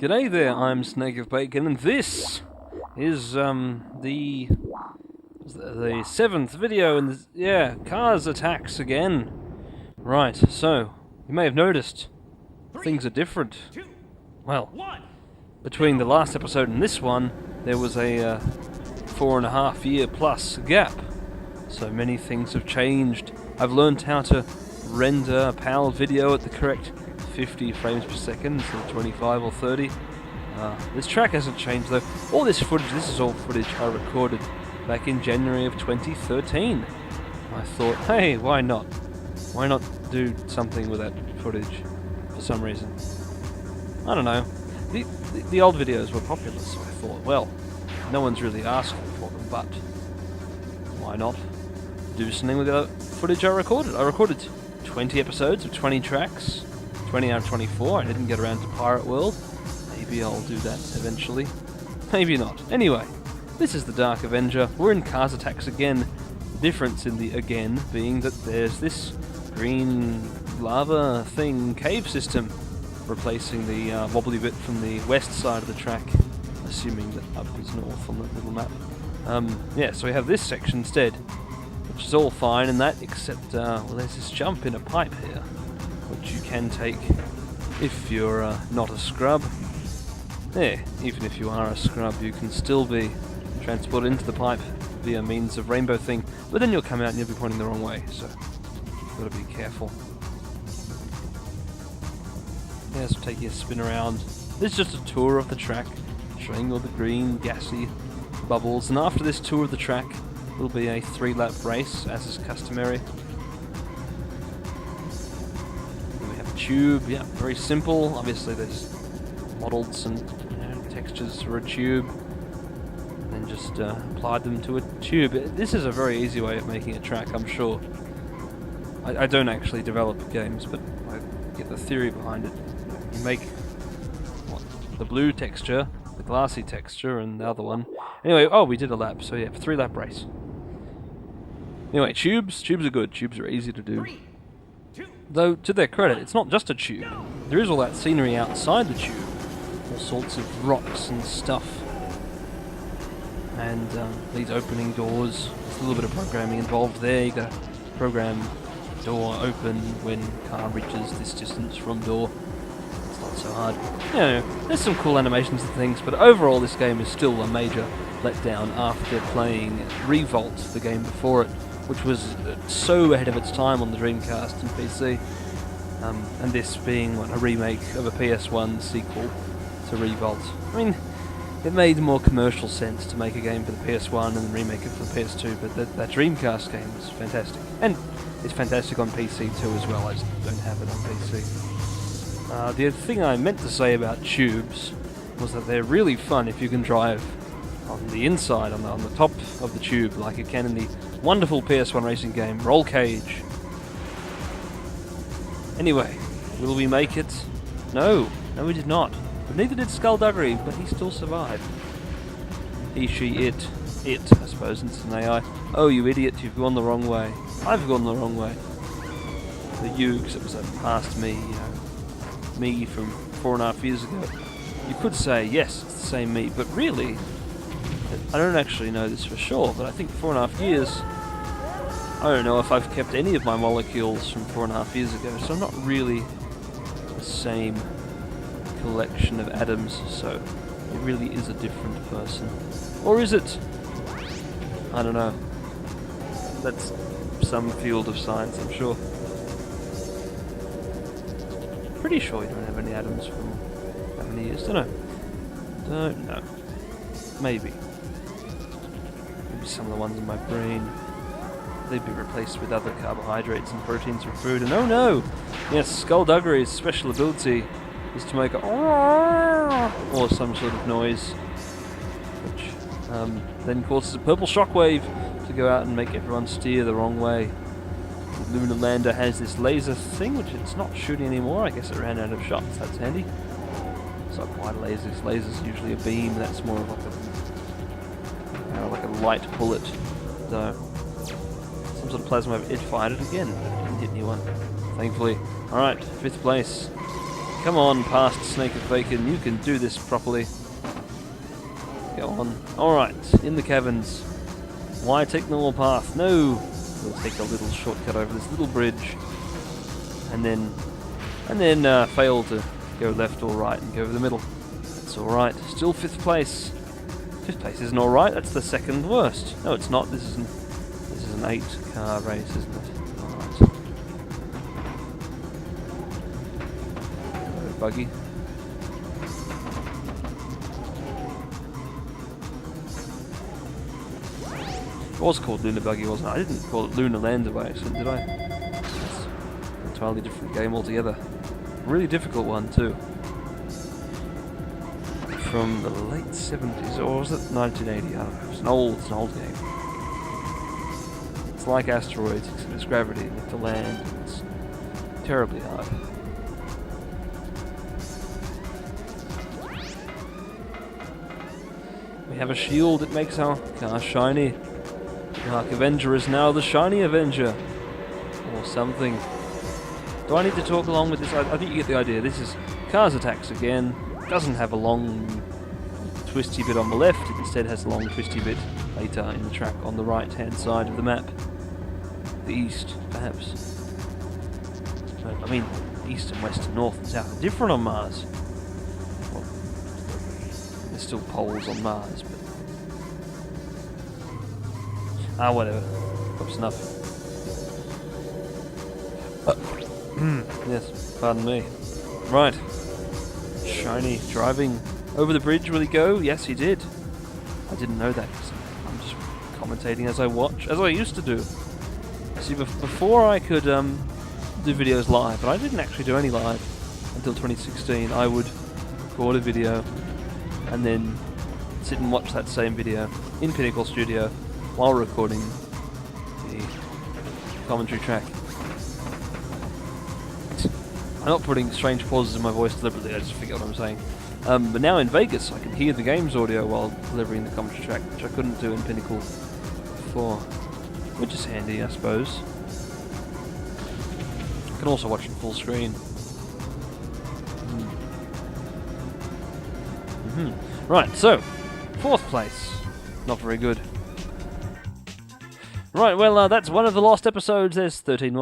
G'day there, I'm Snake of Bacon, and this is the seventh video in Cars Attacks again. Right, so you may have noticed things are different. Well, between the last episode and this one, there was a 4.5 year plus gap. So many things have changed. I've learned how to render a PAL video at the correct 50 frames per second instead of 25 or 30. This track hasn't changed though. All this footage, this is all footage I recorded back in January of 2013. I thought, hey, why not? Why not do something with that footage for some reason? I don't know. The old videos were popular, so I thought, well, no one's really asking for them, but why not do something with the footage I recorded? I recorded 20 episodes of 20 tracks, 20 out of 24. I didn't get around to Pirate World. Maybe I'll do that eventually. Maybe not. Anyway, this is the Dark Avenger. We're in Cars Attacks again. The difference in the again being that there's this green lava thing cave system replacing the wobbly bit from the west side of the track, assuming that up is north on that little map. So we have this section instead, which is all fine and that, except well, there's this jump in a pipe here, which you can take if you're not a scrub. There, even if you are a scrub, you can still be transported into the pipe via means of rainbow thing, but then you'll come out and you'll be pointing the wrong way, so you've got to be careful. Yeah, so take your spin around. This is just a tour of the track, showing all the green, gassy bubbles, and after this tour of the track, will be a 3-lap race, as is customary. Then we have a tube, yeah, very simple. Obviously there's modelled some textures for a tube, and then just applied them to a tube. This is a very easy way of making a track, I'm sure. I don't actually develop games, but I get the theory behind it. You make the blue texture, the glassy texture, and the other one. Anyway, we did a lap, so yeah, 3-lap race. Anyway, tubes are good. Tubes are easy to do. Though, to their credit, it's not just a tube. There is all that scenery outside the tube. All sorts of rocks and stuff. And these opening doors. There's a little bit of programming involved there. You gotta program door open when car reaches this distance from door. It's not so hard. There's some cool animations and things, but overall this game is still a major letdown after playing Revolt, the game before it, which was so ahead of its time on the Dreamcast and PC. And this being a remake of a PS1 sequel to Revolt. I mean, it made more commercial sense to make a game for the PS1 and then remake it for the PS2, but that Dreamcast game was fantastic. And it's fantastic on PC too as well, I just don't have it on PC. The other thing I meant to say about tubes was that they're really fun if you can drive on the inside, on the top of the tube, like you can in the wonderful PS1 racing game Roll Cage. Anyway, will we make it? No, we did not. But neither did Skullduggery, but he still survived. He, she, it, I suppose, since it's an AI. Oh, you idiot, you've gone the wrong way. I've gone the wrong way. The you, because it was past me, me from 4.5 years ago. You could say, yes, it's the same me, but really, I don't actually know this for sure, but I think 4.5 years, I don't know if I've kept any of my molecules from 4.5 years ago, so I'm not really the same collection of atoms, so it really is a different person. Or is it? I don't know. That's some field of science, I'm sure. Pretty sure you don't have any atoms from that many years. Don't know. Maybe some of the ones in my brain, they'd be replaced with other carbohydrates and proteins from food. And oh no! Yes, Skullduggery's special ability is to make a or some sort of noise, which then causes a purple shockwave to go out and make everyone steer the wrong way. The Lunar Lander has this laser thing, which it's not shooting anymore. I guess it ran out of shots. That's handy. It's not quite a laser. Laser's usually a beam. That's more of like a light bullet. So some sort of plasma. It fired it again. It didn't hit anyone, thankfully. All right, 5th place. Come on, past Snake of Bacon. You can do this properly. Go on. Alright, in the caverns. Why take the normal path? No! We'll take a little shortcut over this little bridge. And then fail to go left or right and go over the middle. That's alright. Still 5th place. 5th place isn't alright, that's the 2nd worst. No, it's not. This is an 8-car race, isn't it? Alright. Hello, buggy. It was called Lunar Buggy, wasn't it? I didn't call it Lunar Lander by accident, did I? That's an entirely different game altogether. Really difficult one, too. From the late 70s, or was it 1980? I don't know. It's an old game. It's like asteroids, except it's gravity, and you have to land, and it's terribly hard. We have a shield that makes our car shiny. Dark Avenger is now the Shiny Avenger. Or something. Do I need to talk along with this? I think you get the idea. This is Cars Attacks again. Doesn't have a long twisty bit on the left. It instead has a long twisty bit later in the track on the right hand side of the map. The east, perhaps. I mean, east and west and north and south are different on Mars. Well, there's still poles on Mars, but... whatever. Close enough. Yes, pardon me. Right. Shiny driving over the bridge, will he go? Yes, he did. I didn't know that. I'm just commentating as I watch, as I used to do. See, before I could do videos live, but I didn't actually do any live until 2016. I would record a video and then sit and watch that same video in Pinnacle Studio while recording the commentary track. I'm not putting strange pauses in my voice deliberately, I just forget what I'm saying. But now in Vegas I can hear the game's audio while delivering the commentary track, which I couldn't do in Pinnacle before. Which is handy, I suppose. I can also watch in full screen. Right, so, 4th place. Not very good. Right, well, that's one of the lost episodes. There's 13 more.